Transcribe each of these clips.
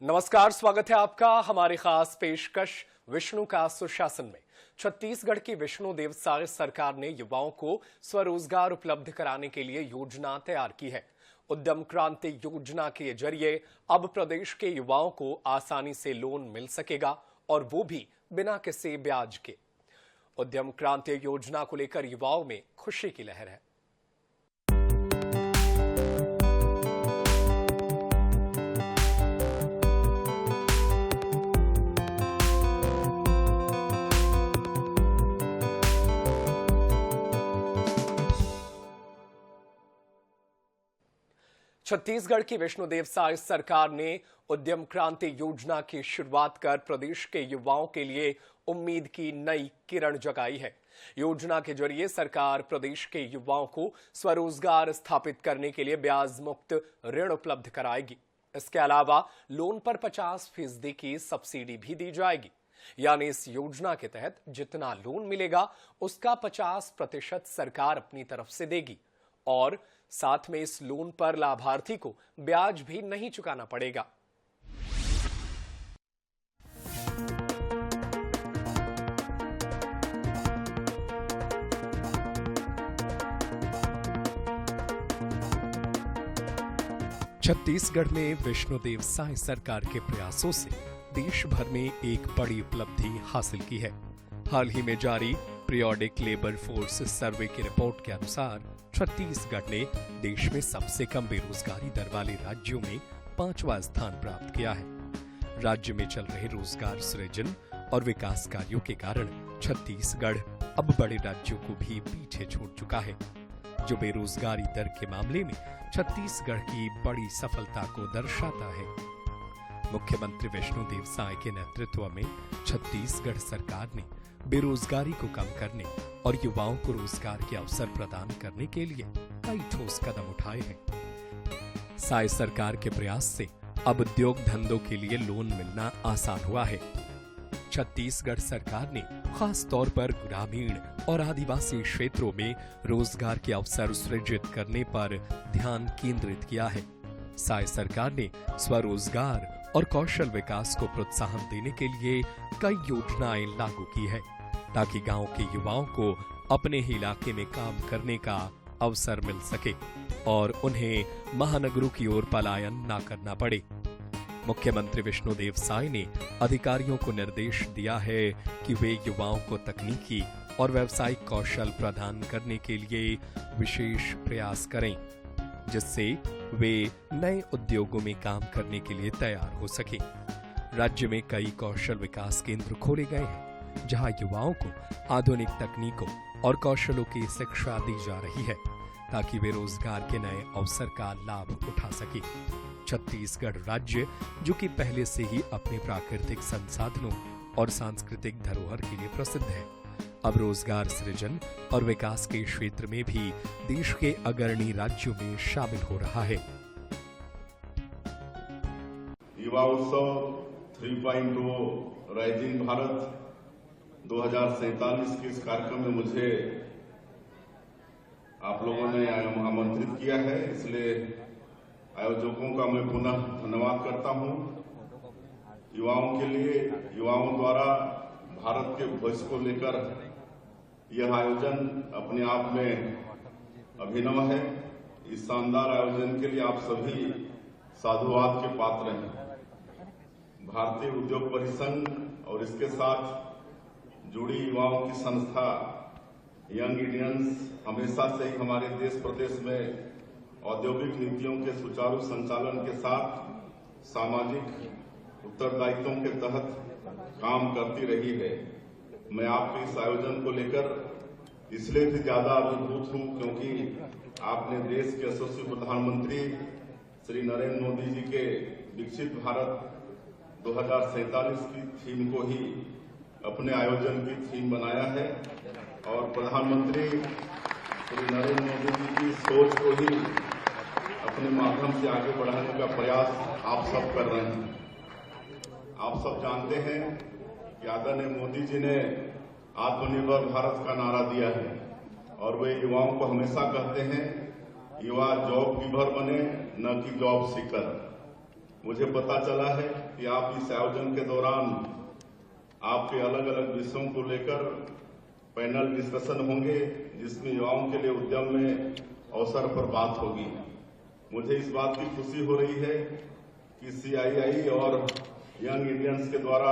नमस्कार, स्वागत है आपका हमारी खास पेशकश विष्णु का सुशासन में। छत्तीसगढ़ की विष्णु देवसाय सरकार ने युवाओं को स्वरोजगार उपलब्ध कराने के लिए योजना तैयार की है। उद्यम क्रांति योजना के जरिए अब प्रदेश के युवाओं को आसानी से लोन मिल सकेगा और वो भी बिना किसी ब्याज के। उद्यम क्रांति योजना को लेकर युवाओं में खुशी की लहर है। छत्तीसगढ़ की विष्णु देवसाय सरकार ने उद्यम क्रांति योजना की शुरुआत कर प्रदेश के युवाओं के लिए उम्मीद की नई किरण जगाई है। योजना के जरिए सरकार प्रदेश के युवाओं को स्वरोजगार स्थापित करने के लिए ब्याज मुक्त ऋण उपलब्ध कराएगी। इसके अलावा लोन पर 50% की सब्सिडी भी दी जाएगी। यानी इस योजना के तहत जितना लोन मिलेगा उसका 50% सरकार अपनी तरफ से देगी और साथ में इस लोन पर लाभार्थी को ब्याज भी नहीं चुकाना पड़ेगा। छत्तीसगढ़ में विष्णु देवसाय सरकार के प्रयासों से देश भर में एक बड़ी उपलब्धि हासिल की है। हाल ही में जारी पीरियोडिक लेबर फोर्स सर्वे की रिपोर्ट के अनुसार छत्तीसगढ़ ने देश में सबसे कम बेरोजगारी दर वाले राज्यों में 5वां स्थान प्राप्त किया है। राज्य में चल रहे रोजगार सृजन और विकास कार्यों के कारण छत्तीसगढ़ अब बड़े राज्यों को भी पीछे छोड़ चुका है, जो बेरोजगारी दर के मामले में छत्तीसगढ़ की बड़ी सफलता को दर्शाता है। मुख्यमंत्री विष्णु देवसाय के नेतृत्व में छत्तीसगढ़ सरकार ने बेरोजगारी को कम करने और युवाओं को रोजगार के अवसर प्रदान करने के लिए कई ठोस कदम उठाए हैं। साय सरकार के प्रयास से अब उद्योग धंधों के लिए लोन मिलना आसान हुआ है। छत्तीसगढ़ सरकार ने खास तौर पर ग्रामीण और आदिवासी क्षेत्रों में रोजगार के अवसर सृजित करने पर ध्यान केंद्रित किया है। साय सरकार ने स्वरोजगार और कौशल विकास को प्रोत्साहन देने के लिए कई योजनाएं लागू की है, ताकि गांव के युवाओं को अपने ही इलाके में काम करने का अवसर मिल सके और उन्हें महानगरों की ओर पलायन न करना पड़े। मुख्यमंत्री विष्णु देवसाय ने अधिकारियों को निर्देश दिया है कि वे युवाओं को तकनीकी और व्यावसायिक कौशल प्रदान करने के लिए विशेष प्रयास करें, जिससे वे नए उद्योगों में काम करने के लिए तैयार हो सके। राज्य में कई कौशल विकास केंद्र खोले गए हैं, जहां युवाओं को आधुनिक तकनीकों और कौशलों की शिक्षा दी जा रही है, ताकि वे रोजगार के नए अवसर का लाभ उठा सके। छत्तीसगढ़ राज्य, जो कि पहले से ही अपने प्राकृतिक संसाधनों और सांस्कृतिक धरोहर के लिए प्रसिद्ध है, अब रोजगार सृजन और विकास के क्षेत्र में भी देश के अग्रणी राज्यों में शामिल हो रहा है। युवा उत्सव 3.0 राइजिंग भारत 2047 के इस कार्यक्रम में मुझे आप लोगों ने आमंत्रित किया है, इसलिए आयोजकों का मैं पुनः धन्यवाद करता हूं। युवाओं के लिए, युवाओं द्वारा भारत के भविष्य को लेकर यह आयोजन अपने आप में अभिनव है। इस शानदार आयोजन के लिए आप सभी साधुवाद के पात्र हैं। भारतीय उद्योग परिसंघ और इसके साथ जुड़ी युवाओं की संस्था यंग इंडियंस हमेशा से ही हमारे देश प्रदेश में औद्योगिक नीतियों के सुचारू संचालन के साथ सामाजिक उत्तरदायित्वों के तहत काम करती रही है। मैं आपके इस आयोजन को लेकर इसलिए भी ज्यादा अभिभूत हूं क्योंकि आपने देश के यशस्वी प्रधानमंत्री श्री नरेंद्र मोदी जी के विकसित भारत 2047 की थीम को ही अपने आयोजन की थीम बनाया है और प्रधानमंत्री श्री नरेंद्र मोदी जी की सोच को ही अपने माध्यम से आगे बढ़ाने का प्रयास आप सब कर रहे हैं। आप सब जानते हैं कि आदरणीय मोदी जी ने आत्मनिर्भर भारत का नारा दिया है और वे युवाओं को हमेशा कहते हैं युवा जॉब गिवर बने, न कि जॉब सीकर। मुझे पता चला है कि आप इस आयोजन के दौरान आपके अलग अलग विषयों को लेकर पैनल डिस्कशन होंगे, जिसमें युवाओं के लिए उद्यम में अवसर पर बात होगी। मुझे इस बात की खुशी हो रही है कि CII और यंग इंडियंस के द्वारा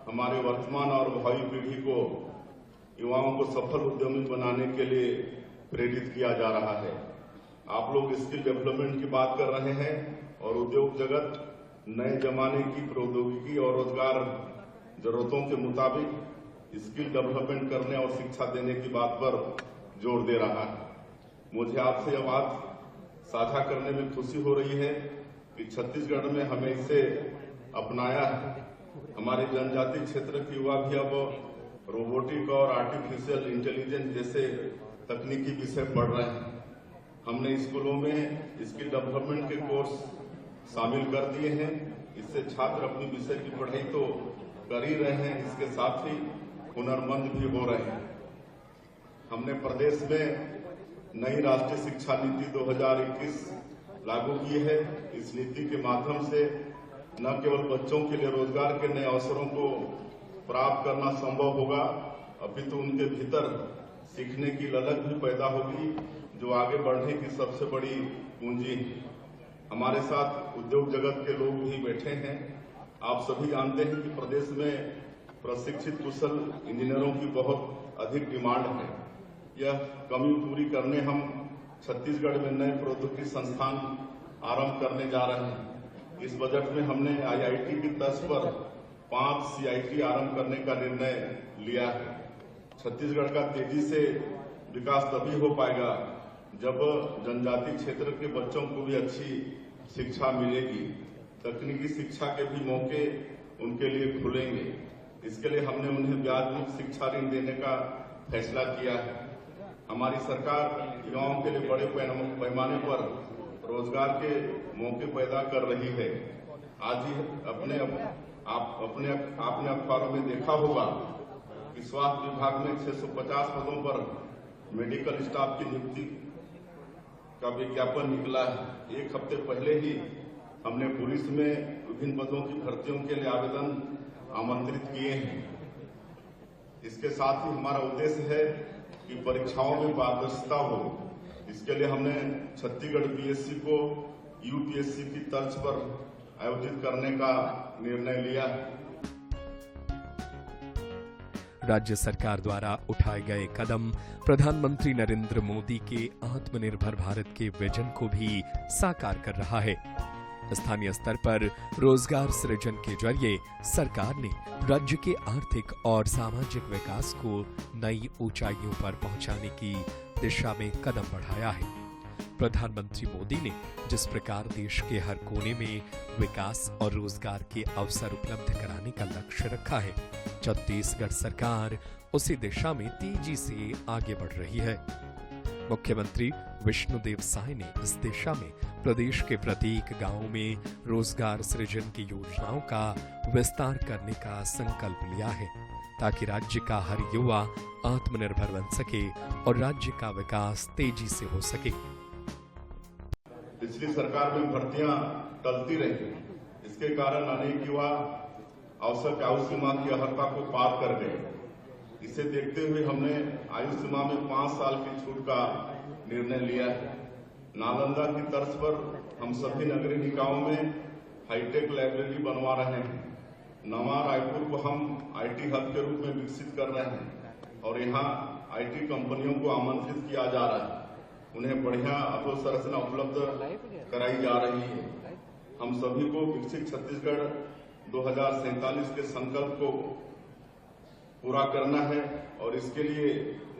हमारे वर्तमान और भावी पीढ़ी को, युवाओं को सफल उद्यमी बनाने के लिए प्रेरित किया जा रहा है। आप लोग स्किल डेवलपमेंट की बात कर रहे हैं और उद्योग जगत नए जमाने की प्रौद्योगिकी और रोजगार जरूरतों के मुताबिक स्किल डेवलपमेंट करने और शिक्षा देने की बात पर जोर दे रहा है। मुझे आपसे यह बात साझा करने में खुशी हो रही है कि छत्तीसगढ़ में हमें इसे अपनाया है। हमारे जनजाति क्षेत्र के युवा भी अब रोबोटिक और आर्टिफिशियल इंटेलिजेंस जैसे तकनीकी विषय पढ़ रहे हैं। हमने स्कूलों में स्किल डेवलपमेंट के कोर्स शामिल कर दिए हैं। इससे छात्र अपनी विषय की पढ़ाई तो कर ही रहे हैं, इसके साथ ही हुनरमंद भी हो रहे हैं। हमने प्रदेश में नई राष्ट्रीय शिक्षा नीति 2021 लागू की है। इस नीति के माध्यम से न केवल बच्चों के लिए रोजगार के नए अवसरों को प्राप्त करना संभव होगा, अपितु उनके भीतर सीखने की ललक भी पैदा होगी, जो आगे बढ़ने की सबसे बड़ी पूंजी है। हमारे साथ उद्योग जगत के लोग भी बैठे हैं। आप सभी जानते हैं कि प्रदेश में प्रशिक्षित कुशल इंजीनियरों की बहुत अधिक डिमांड है। यह कमी पूरी करने हम छत्तीसगढ़ में नए प्रौद्योगिकी संस्थान आरंभ करने जा रहे हैं। इस बजट में हमने IIT की तर्ज पर 5 CIT आरंभ करने का निर्णय लिया है। छत्तीसगढ़ का तेजी से विकास तभी हो पाएगा जब जनजाति क्षेत्र के बच्चों को भी अच्छी शिक्षा मिलेगी। तकनीकी शिक्षा के भी मौके उनके लिए खुलेंगे। इसके लिए हमने उन्हें ब्याज मुक्त शिक्षा ऋण देने का फैसला किया है। हमारी सरकार युवाओं के लिए बड़े पैमाने पर रोजगार के मौके पैदा कर रही है। आज ही आपने अखबारों में देखा होगा कि स्वास्थ्य विभाग में 650 पदों पर मेडिकल स्टाफ की नियुक्ति का विज्ञापन निकला है। एक हफ्ते पहले ही हमने पुलिस में विभिन्न पदों की भर्तियों के लिए आवेदन आमंत्रित किए हैं। इसके साथ ही हमारा उद्देश्य है कि परीक्षाओं में पारदर्शिता हो। इसके लिए हमने छत्तीसगढ़ PSC को UPSC की तर्ज पर आयोजित करने का निर्णय लिया है। राज्य सरकार द्वारा उठाए गए कदम प्रधानमंत्री नरेंद्र मोदी के आत्मनिर्भर भारत के विजन को भी साकार कर रहा है। स्थानीय स्तर पर रोजगार सृजन के जरिए सरकार ने राज्य के आर्थिक और सामाजिक विकास को नई ऊंचाइयों पर पहुंचाने की दिशा में कदम बढ़ाया है। प्रधानमंत्री मोदी ने जिस प्रकार देश के हर कोने में विकास और रोजगार के अवसर उपलब्ध कराने का लक्ष्य रखा है, छत्तीसगढ़ सरकार उसी दिशा में तेजी से आगे बढ़ रही है। मुख्यमंत्री विष्णुदेव साय ने इस दिशा में प्रदेश के प्रत्येक गांव में रोजगार सृजन की योजनाओं का विस्तार करने का संकल्प लिया है, ताकि राज्य का हर युवा आत्मनिर्भर बन सके और राज्य का विकास तेजी से हो सके। पिछली सरकार में भर्तियां टलती रही। इसके कारण अनेक युवा आवश्यक आयु सीमा की अर्हता को पार कर गए। इसे देखते हुए हमने आयु सीमा में 5 साल की छूट का निर्णय लिया है। नालंदा की तर्ज पर हम सभी नगरीय निकायों में हाईटेक लाइब्रेरी बनवा रहे हैं। नवा रायपुर को हम IT हब के रूप में विकसित कर रहे हैं और यहाँ IT कंपनियों को आमंत्रित किया जा रहा है। उन्हें बढ़िया अधोसंरचना उपलब्ध कराई जा रही है। हम सभी को विकसित छत्तीसगढ़ 2047 के संकल्प को पूरा करना है और इसके लिए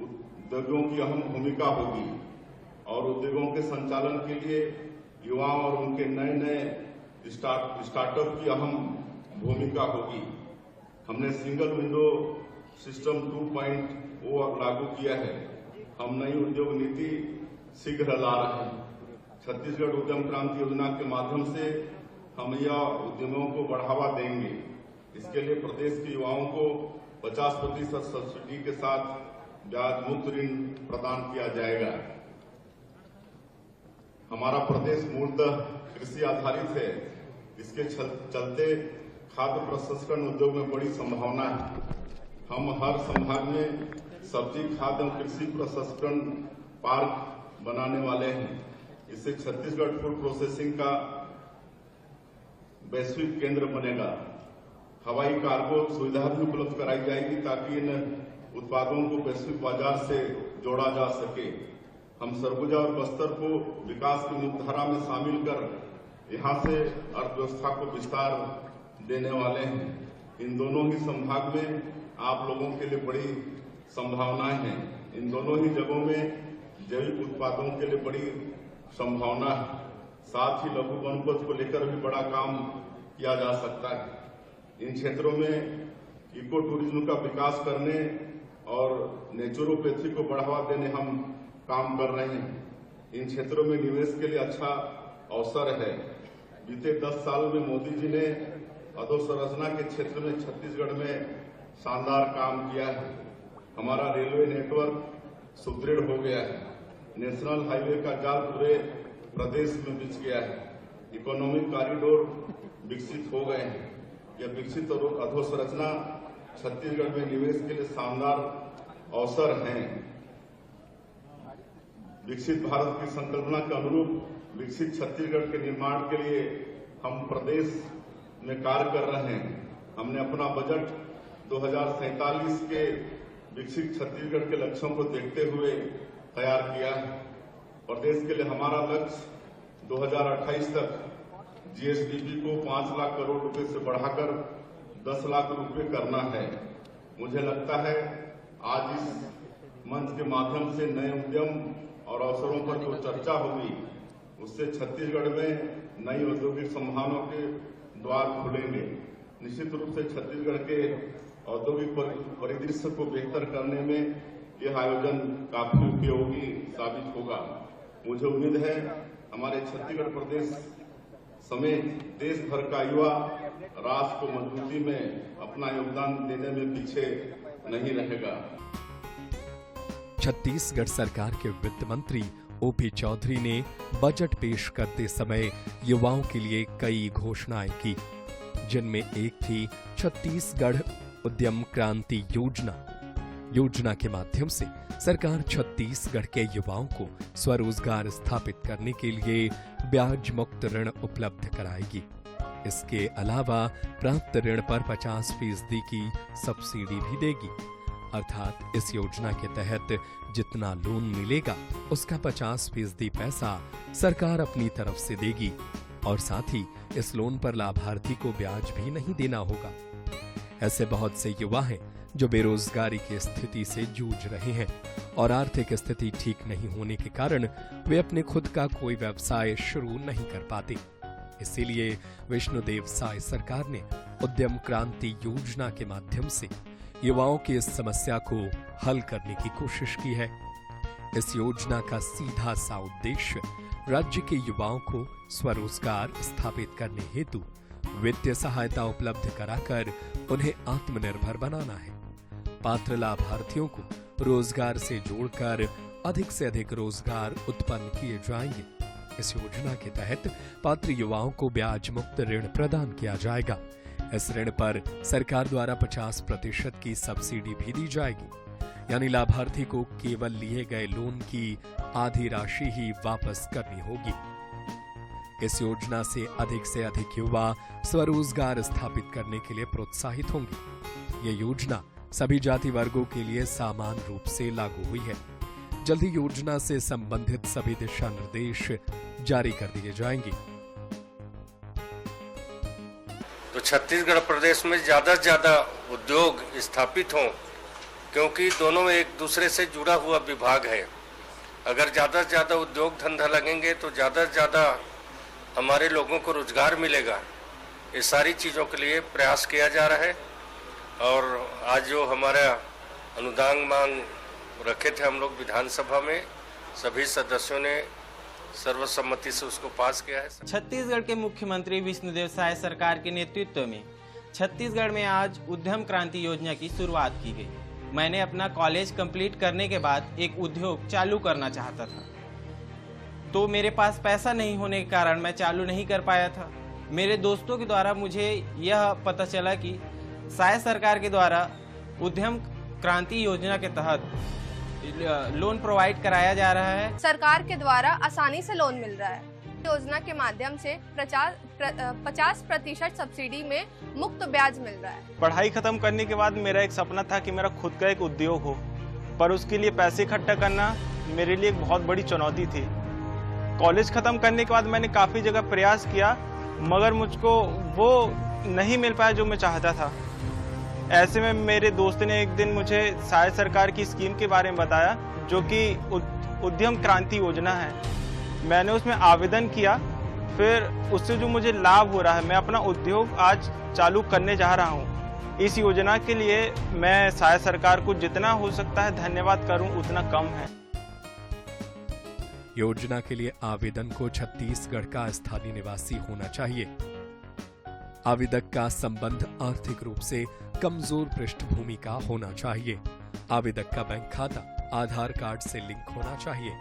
उद्योगों की अहम भूमिका होगी और उद्योगों के संचालन के लिए युवाओं और उनके नए नए स्टार्टअप की अहम भूमिका होगी। हमने सिंगल विंडो सिस्टम 2.0 लागू किया है। हम नई उद्योग नीति शीघ्र ला रहे हैं। छत्तीसगढ़ उद्यम क्रांति योजना के माध्यम से हम यह उद्यमों को बढ़ावा देंगे। इसके लिए प्रदेश के युवाओं को 50% सब्सिडी के साथ ब्याज मुक्त ऋण प्रदान किया जाएगा। हमारा प्रदेश मूलतः कृषि आधारित है। इसके चलते खाद्य प्रसंस्करण उद्योग में बड़ी संभावना है। हम हर संभाग में सब्जी, खाद्य और कृषि प्रसंस्करण पार्क बनाने वाले हैं। इससे छत्तीसगढ़ फूड प्रोसेसिंग का वैश्विक केंद्र बनेगा। हवाई कार्गो सुविधा भी उपलब्ध कराई जाएगी ताकि इन उत्पादों को वैश्विक बाजार से जोड़ा जा सके। हम सरगुजा और बस्तर को विकास की मुख्यधारा में शामिल कर यहां से अर्थव्यवस्था को विस्तार देने वाले हैं। इन दोनों ही संभाग में आप लोगों के लिए बड़ी संभावनाएं हैं। इन दोनों ही जगहों में जैविक उत्पादों के लिए बड़ी संभावना है। साथ ही लघु वनोपज को लेकर भी बड़ा काम किया जा सकता है। इन क्षेत्रों में इको टूरिज्म का विकास करने और नेचुरोपैथी को बढ़ावा देने हम काम कर रहे हैं। इन क्षेत्रों में निवेश के लिए अच्छा अवसर है। बीते 10 साल में मोदी जी ने अधोसंरचना के क्षेत्र में छत्तीसगढ़ में शानदार काम किया है। हमारा रेलवे नेटवर्क सुदृढ़ हो गया है। नेशनल हाईवे का जाल पूरे प्रदेश में बिछ गया है। इकोनॉमिक कॉरिडोर विकसित हो गए हैं। यह विकसित और अधोसंरचना छत्तीसगढ़ में निवेश के लिए शानदार अवसर हैं। विकसित भारत की संकल्पना के अनुरूप विकसित छत्तीसगढ़ के निर्माण के लिए हम प्रदेश में कार्य कर रहे हैं। हमने अपना बजट 2047 के विकसित छत्तीसगढ़ के लक्ष्यों को देखते हुए तैयार किया है। प्रदेश के लिए हमारा लक्ष्य 2028 तक जीएसडीपी को 5 लाख करोड़ रुपए से बढ़ाकर 10 लाख रुपए करना है। मुझे लगता है आज इस मंच के माध्यम से नए उद्यम और अवसरों पर जो चर्चा होगी उससे छत्तीसगढ़ में नई औद्योगिक संभावनाओं के द्वार खुलेंगे। निश्चित रूप से छत्तीसगढ़ के औद्योगिक परिदृश्य को बेहतर करने में यह आयोजन काफी उपयोगी साबित होगा। मुझे उम्मीद है हमारे छत्तीसगढ़ प्रदेश समेत देश भर का युवा राष्ट्र को मजबूती में अपना योगदान देने में पीछे नहीं रहेगा। छत्तीसगढ़ सरकार के वित्त मंत्री ओपी चौधरी ने बजट पेश करते समय युवाओं के लिए कई घोषणाएं की, जिनमें एक थी छत्तीसगढ़ उद्यम क्रांति योजना के माध्यम से सरकार छत्तीसगढ़ के युवाओं को स्वरोजगार स्थापित करने के लिए ब्याज मुक्त ऋण उपलब्ध कराएगी। इसके अलावा प्राप्त ऋण पर 50% की सब्सिडी भी देगी। अर्थात इस योजना के तहत जितना लोन मिलेगा उसका 50% पैसा सरकार अपनी तरफ से देगी और साथ ही इस लोन पर लाभार्थी को ब्याज भी नहीं देना होगा। ऐसे बहुत से युवा हैं जो बेरोजगारी की स्थिति से जूझ रहे हैं और आर्थिक स्थिति ठीक नहीं होने के कारण वे अपने खुद का कोई व्यवसाय शुरू नहीं कर पाते। इसीलिए विष्णुदेव साय सरकार ने उद्यम क्रांति योजना के माध्यम से युवाओं की इस समस्या को हल करने की कोशिश की है। इस योजना का सीधा सा उद्देश्य राज्य के युवाओं को स्वरोजगार स्थापित करने हेतु वित्तीय सहायता उपलब्ध कराकर उन्हें आत्मनिर्भर बनाना है। पात्र लाभार्थियों को रोजगार से जोड़कर अधिक से अधिक रोजगार उत्पन्न किए जाएंगे। इस योजना के तहत पात्र युवाओं को ब्याज मुक्त ऋण प्रदान किया जाएगा। इस ऋण पर सरकार द्वारा 50% की सब्सिडी भी दी जाएगी, यानी लाभार्थी को केवल लिए गए लोन की आधी राशि ही वापस करनी होगी। इस योजना से अधिक युवा स्वरोजगार स्थापित करने के लिए प्रोत्साहित होंगे। ये योजना सभी जाति वर्गों के लिए समान रूप से लागू हुई है। जल्द ही योजना से संबंधित सभी दिशा निर्देश जारी कर दिए जाएंगे। तो छत्तीसगढ़ प्रदेश में ज्यादा से ज्यादा उद्योग स्थापित हों, क्योंकि दोनों एक दूसरे से जुड़ा हुआ विभाग है। अगर ज्यादा से ज्यादा उद्योग धंधा लगेंगे तो ज्यादा से ज्यादा हमारे लोगों को रोजगार मिलेगा। ये सारी चीज़ों के लिए प्रयास किया जा रहा है और आज जो हमारा अनुदान मांग रखे थे हम लोग विधानसभा में, सभी सदस्यों ने सर्वसम्मति से उसको पास किया है। छत्तीसगढ़ के मुख्यमंत्री विष्णुदेव साय सरकार के नेतृत्व में छत्तीसगढ़ में आज उद्यम क्रांति योजना की शुरुआत की गई। मैंने अपना कॉलेज कंप्लीट करने के बाद एक उद्योग चालू करना चाहता था, तो मेरे पास पैसा नहीं होने के कारण मैं चालू नहीं कर पाया था। मेरे दोस्तों के द्वारा मुझे यह पता चला कि शायद सरकार के द्वारा उद्यम क्रांति योजना के तहत लोन प्रोवाइड कराया जा रहा है। सरकार के द्वारा आसानी से लोन मिल रहा है। योजना के माध्यम से 50% सब्सिडी में मुफ्त ब्याज मिल रहा है। पढ़ाई खत्म करने के बाद मेरा एक सपना था कि मेरा खुद का एक उद्योग हो, पर उसके लिए पैसे इकट्ठा करना मेरे लिए एक बहुत बड़ी चुनौती थी। कॉलेज खत्म करने के बाद मैंने काफ़ी जगह प्रयास किया, मगर मुझको वो नहीं मिल पाया जो मैं चाहता था। ऐसे में मेरे दोस्त ने एक दिन मुझे शायद सरकार की स्कीम के बारे में बताया, जो कि उद्यम क्रांति योजना है। मैंने उसमें आवेदन किया, फिर उससे जो मुझे लाभ हो रहा है, मैं अपना उद्योग आज चालू करने जा रहा हूँ। इस योजना के लिए मैं शायद सरकार को जितना हो सकता है धन्यवाद करूँ उतना कम है। योजना के लिए आवेदन को छत्तीसगढ़ का स्थानीय निवासी होना चाहिए। आवेदक का संबंध आर्थिक रूप से कमजोर पृष्ठभूमि का होना चाहिए। आवेदक का बैंक खाता आधार कार्ड से लिंक होना चाहिए।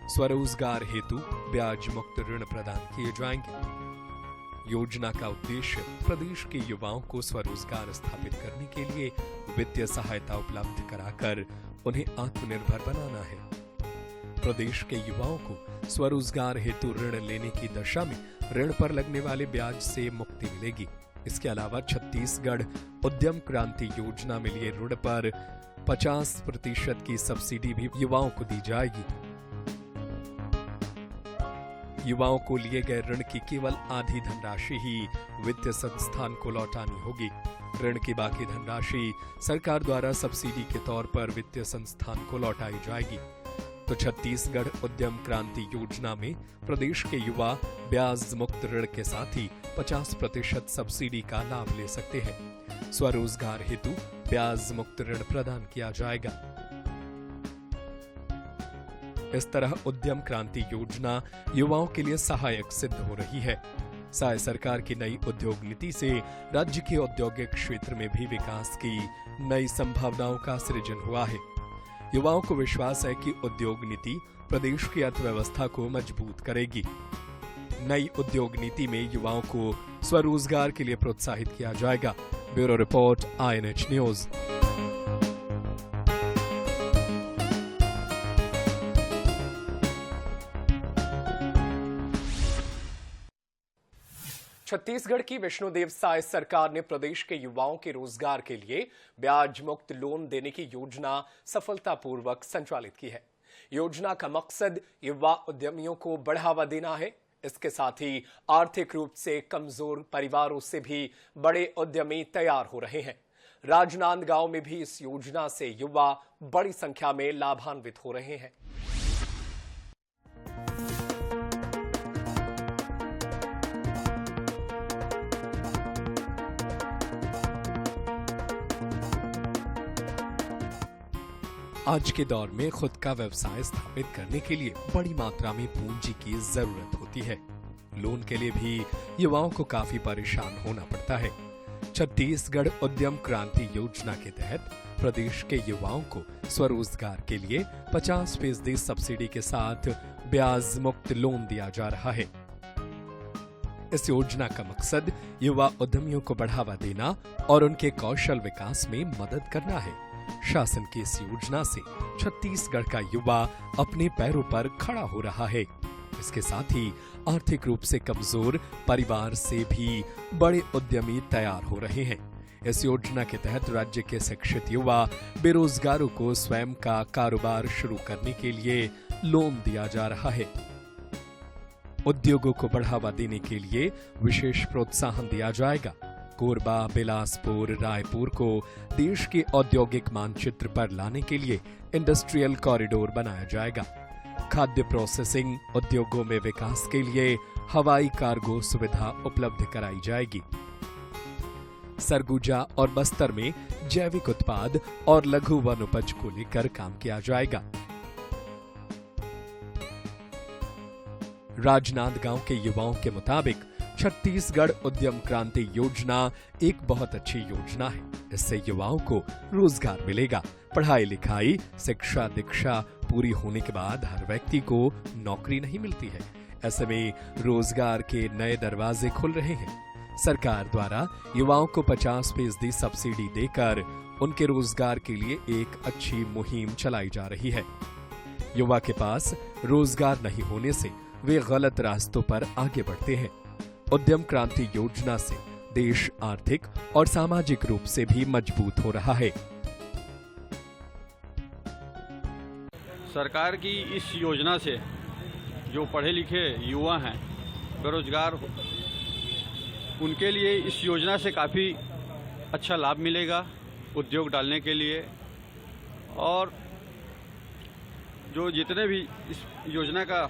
स्वरोजगार हेतु ब्याज मुक्त ऋण प्रदान किए जाएंगे। योजना का उद्देश्य प्रदेश के युवाओं को स्वरोजगार स्थापित करने के लिए वित्तीय सहायता उपलब्ध कराकर उन्हें आत्मनिर्भर बनाना है। प्रदेश के युवाओं को स्वरोजगार हेतु ऋण लेने की दशा में ऋण पर लगने वाले ब्याज से मुक्ति मिलेगी। इसके अलावा छत्तीसगढ़ उद्यम क्रांति योजना में लिए ऋण पर 50% की सब्सिडी भी युवाओं को दी जाएगी। युवाओं को लिए गए ऋण की केवल आधी धनराशि ही वित्तीय संस्थान को लौटानी होगी। ऋण की बाकी धनराशि सरकार द्वारा सब्सिडी के तौर पर वित्तीय संस्थान को लौटाई जाएगी। तो छत्तीसगढ़ उद्यम क्रांति योजना में प्रदेश के युवा ब्याज मुक्त ऋण के साथ ही 50% सब्सिडी का लाभ ले सकते हैं। स्वरोजगार हेतु ब्याज मुक्त ऋण प्रदान किया जाएगा। इस तरह उद्यम क्रांति योजना युवाओं के लिए सहायक सिद्ध हो रही है। शायद सरकार की नई उद्योग नीति से राज्य के औद्योगिक क्षेत्र में भी विकास की नई संभावनाओं का सृजन हुआ है। युवाओं को विश्वास है कि उद्योग नीति प्रदेश की अर्थव्यवस्था को मजबूत करेगी। नई उद्योग नीति में युवाओं को स्वरोजगार के लिए प्रोत्साहित किया जाएगा। Bureau report, INH news. Chhattisgarh की विष्णुदेव साय सरकार ने प्रदेश के युवाओं के रोजगार के लिए ब्याज मुक्त लोन देने की योजना सफलतापूर्वक संचालित की है। योजना का मकसद युवा उद्यमियों को बढ़ावा देना है। इसके साथ ही आर्थिक रूप से कमजोर परिवारों से भी बड़े उद्यमी तैयार हो रहे हैं। राजनांदगांव में भी इस योजना से युवा बड़ी संख्या में लाभान्वित हो रहे हैं। आज के दौर में खुद का व्यवसाय स्थापित करने के लिए बड़ी मात्रा में पूंजी की जरूरत होती है। लोन के लिए भी युवाओं को काफी परेशान होना पड़ता है। छत्तीसगढ़ उद्यम क्रांति योजना के तहत प्रदेश के युवाओं को स्वरोजगार के लिए 50% सब्सिडी के साथ ब्याज मुक्त लोन दिया जा रहा है। इस योजना का मकसद युवा उद्यमियों को बढ़ावा देना और उनके कौशल विकास में मदद करना है। शासन की इस योजना से छत्तीसगढ़ का युवा अपने पैरों पर खड़ा हो रहा है। इसके साथ ही आर्थिक रूप से कमजोर परिवार से भी बड़े उद्यमी तैयार हो रहे हैं। इस योजना के तहत राज्य के शिक्षित युवा बेरोजगारों को स्वयं का कारोबार शुरू करने के लिए लोन दिया जा रहा है। उद्योगों को बढ़ावा देने के लिए विशेष प्रोत्साहन दिया जाएगा। कोरबा, बिलासपुर, रायपुर को देश के औद्योगिक मानचित्र पर लाने के लिए इंडस्ट्रियल कॉरिडोर बनाया जाएगा। खाद्य प्रोसेसिंग उद्योगों में विकास के लिए हवाई कार्गो सुविधा उपलब्ध कराई जाएगी। सरगुजा और बस्तर में जैविक उत्पाद और लघु वनोपज को लेकर काम किया जाएगा। राजनांदगांव के युवाओं के मुताबिक छत्तीसगढ़ उद्यम क्रांति योजना एक बहुत अच्छी योजना है। इससे युवाओं को रोजगार मिलेगा। पढ़ाई लिखाई, शिक्षा दीक्षा पूरी होने के बाद हर व्यक्ति को नौकरी नहीं मिलती है। ऐसे में रोजगार के नए दरवाजे खुल रहे हैं। सरकार द्वारा युवाओं को 50% सब्सिडी देकर उनके रोजगार के लिए एक अच्छी मुहिम चलाई जा रही है। युवा के पास रोजगार नहीं होने से वे गलत रास्तों पर आगे बढ़ते हैं। उद्यम क्रांति योजना से देश आर्थिक और सामाजिक रूप से भी मजबूत हो रहा है। सरकार की इस योजना से जो पढ़े लिखे युवा हैं, बेरोजगार, उनके लिए इस योजना से काफ़ी अच्छा लाभ मिलेगा उद्योग डालने के लिए। और जो जितने भी इस योजना का,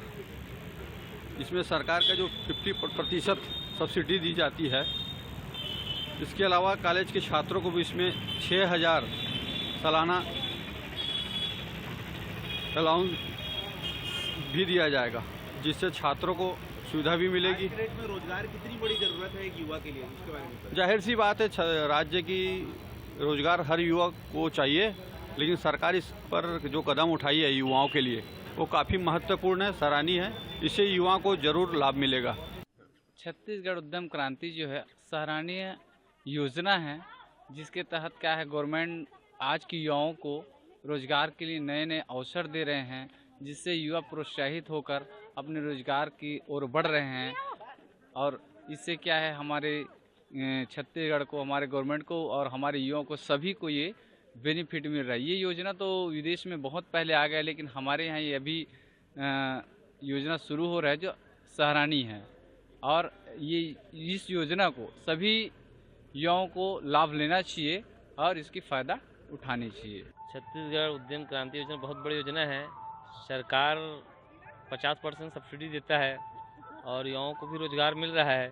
इसमें सरकार का जो 50% सब्सिडी दी जाती है, इसके अलावा कॉलेज के छात्रों को भी इसमें 6,000 सालाना अलाउंस भी दिया जाएगा, जिससे छात्रों को सुविधा भी मिलेगी। में रोजगार कितनी बड़ी जरूरत है एक युवा के लिए, इसके बारे में जाहिर सी बात है, राज्य की रोजगार हर युवा को चाहिए, लेकिन सरकार इस पर जो कदम उठाई है युवाओं के लिए वो काफ़ी महत्वपूर्ण है, सराहनीय है। इससे युवाओं को जरूर लाभ मिलेगा। छत्तीसगढ़ उद्यम क्रांति जो है सराहनीय योजना है, जिसके तहत क्या है, गवर्नमेंट आज के युवाओं को रोजगार के लिए नए नए अवसर दे रहे हैं, जिससे युवा प्रोत्साहित होकर अपने रोजगार की ओर बढ़ रहे हैं। और इससे क्या है, हमारे छत्तीसगढ़ को, हमारे गवर्नमेंट को और हमारे युवाओं को सभी को ये बेनिफिट मिल रहा है। ये योजना तो विदेश में बहुत पहले आ गया, लेकिन हमारे यहाँ ये अभी योजना शुरू हो रहा है, जो सराहनीय है। और ये इस योजना को सभी युवाओं को लाभ लेना चाहिए और इसकी फ़ायदा उठानी चाहिए। छत्तीसगढ़ उद्यम क्रांति योजना बहुत बड़ी योजना है। सरकार 50% सब्सिडी देता है और युवाओं को भी रोजगार मिल रहा है,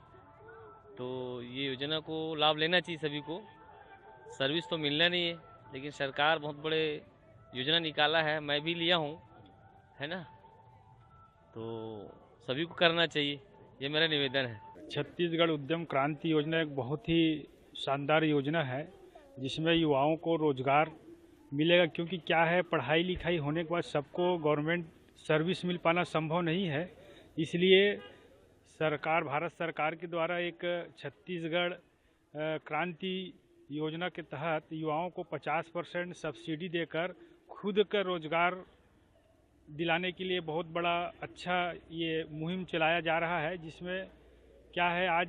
तो ये योजना को लाभ लेना चाहिए सभी को। सर्विस तो मिलना नहीं है, लेकिन सरकार बहुत बड़े योजना निकाला है, मैं भी लिया हूँ, है ना, तो सभी को करना चाहिए, ये मेरा निवेदन है। छत्तीसगढ़ उद्यम क्रांति योजना एक बहुत ही शानदार योजना है, जिसमें युवाओं को रोजगार मिलेगा। क्योंकि क्या है, पढ़ाई लिखाई होने के बाद सबको गवर्नमेंट सर्विस मिल पाना संभव नहीं है, इसलिए सरकार, भारत सरकार के द्वारा एक छत्तीसगढ़ क्रांति योजना के तहत युवाओं को 50% सब्सिडी देकर खुद का रोजगार दिलाने के लिए बहुत बड़ा अच्छा ये मुहिम चलाया जा रहा है। जिसमें क्या है, आज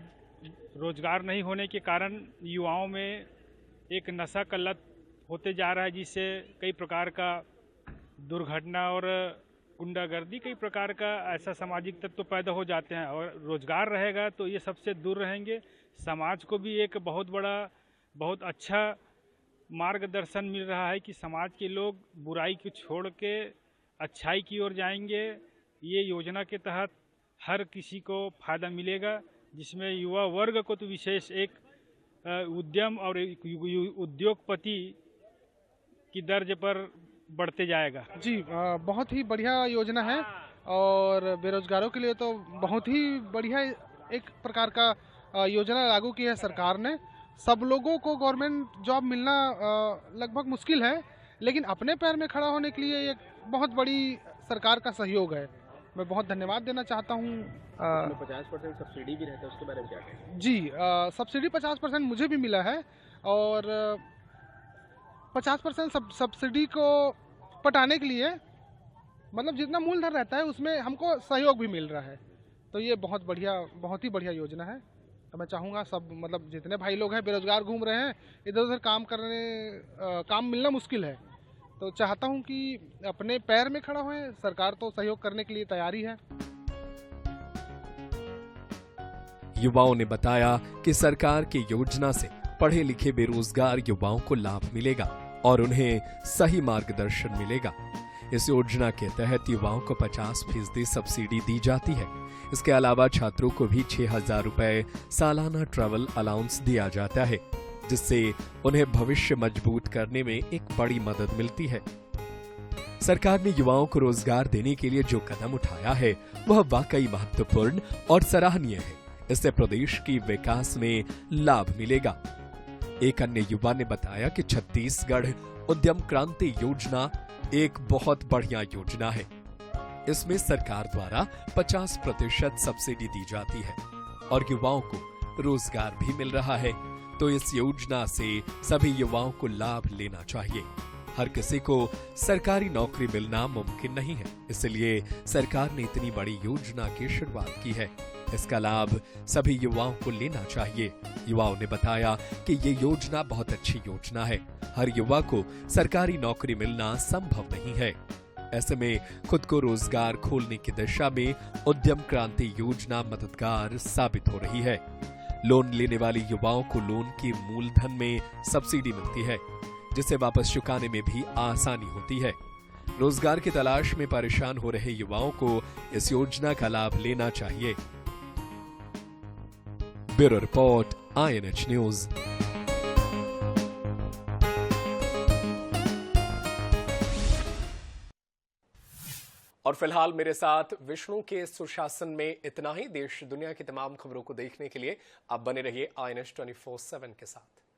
रोजगार नहीं होने के कारण युवाओं में एक नशा का लत होते जा रहा है, जिससे कई प्रकार का दुर्घटना और गुंडागर्दी, कई प्रकार का ऐसा सामाजिक तत्व पैदा हो जाते हैं। और रोजगार रहेगा तो ये सबसे दूर रहेंगे। समाज को भी एक बहुत बड़ा, बहुत अच्छा मार्गदर्शन मिल रहा है कि समाज के लोग बुराई को छोड़ के अच्छाई की ओर जाएंगे। ये योजना के तहत हर किसी को फायदा मिलेगा, जिसमें युवा वर्ग को तो विशेष एक उद्यम और उद्योगपति की दर्ज पर बढ़ते जाएगा। जी, बहुत ही बढ़िया योजना है और बेरोजगारों के लिए तो बहुत ही बढ़िया एक प्रकार का योजना लागू की है सरकार ने। सब लोगों को गवर्नमेंट जॉब मिलना लगभग मुश्किल है, लेकिन अपने पैर में खड़ा होने के लिए एक बहुत बड़ी सरकार का सहयोग है। मैं बहुत धन्यवाद देना चाहता हूँ। 50% सब्सिडी भी रहता है, उसके बारे में क्या कहें? जी, सब्सिडी 50% मुझे भी मिला है और 50% सब्सिडी को पटाने के लिए मतलब जितना मूलधन रहता है उसमें हमको सहयोग भी मिल रहा है। तो ये बहुत ही बढ़िया योजना है। तो मैं चाहूँगा सब, मतलब जितने भाई लोग हैं बेरोजगार घूम रहे हैं, इधर उधर काम मिलना मुश्किल है, तो चाहता हूँ कि अपने पैर में खड़ा होए। सरकार तो सहयोग करने के लिए तैयारी है। युवाओं ने बताया कि सरकार की योजना से पढ़े लिखे बेरोजगार युवाओं को लाभ मिलेगा और उन्हें सही मार्गदर्शन मिलेगा। इस योजना के तहत युवाओं को 50% सब्सिडी दी जाती है। इसके अलावा छात्रों को भी 6,000 रुपए सालाना ट्रैवल अलाउंस दिया जाता है, जिससे उन्हें भविष्य मजबूत करने में एक बड़ी मदद मिलती है। सरकार ने युवाओं को रोजगार देने के लिए जो कदम उठाया है वह वाकई महत्वपूर्ण और सराहनीय है। इससे प्रदेश की विकास में लाभ मिलेगा। एक अन्य युवा ने बताया कि छत्तीसगढ़ उद्यम क्रांति योजना एक बहुत बढ़िया योजना है। इसमें सरकार द्वारा 50% सब्सिडी दी जाती है और युवाओं को रोजगार भी मिल रहा है। तो इस योजना से सभी युवाओं को लाभ लेना चाहिए। हर किसी को सरकारी नौकरी मिलना मुमकिन नहीं है, इसलिए सरकार ने इतनी बड़ी योजना की शुरुआत की है। इसका लाभ सभी युवाओं को लेना चाहिए। युवाओं ने बताया कि ये योजना बहुत अच्छी योजना है। हर युवा को सरकारी नौकरी मिलना संभव नहीं है। ऐसे में खुद को रोजगार खोलने की दिशा में उद्यम क्रांति योजना मददगार साबित हो रही है। लोन लेने वाले युवाओं को लोन के मूलधन में सब्सिडी मिलती है, जिसे वापस चुकाने में भी आसानी होती है। रोजगार की तलाश में परेशान हो रहे युवाओं को इस योजना का लाभ लेना चाहिए। Bureau report, INH news. और फिलहाल मेरे साथ विष्णु के सुशासन में इतना ही। देश दुनिया की तमाम खबरों को देखने के लिए आप बने रहिए INH 24/7 के साथ।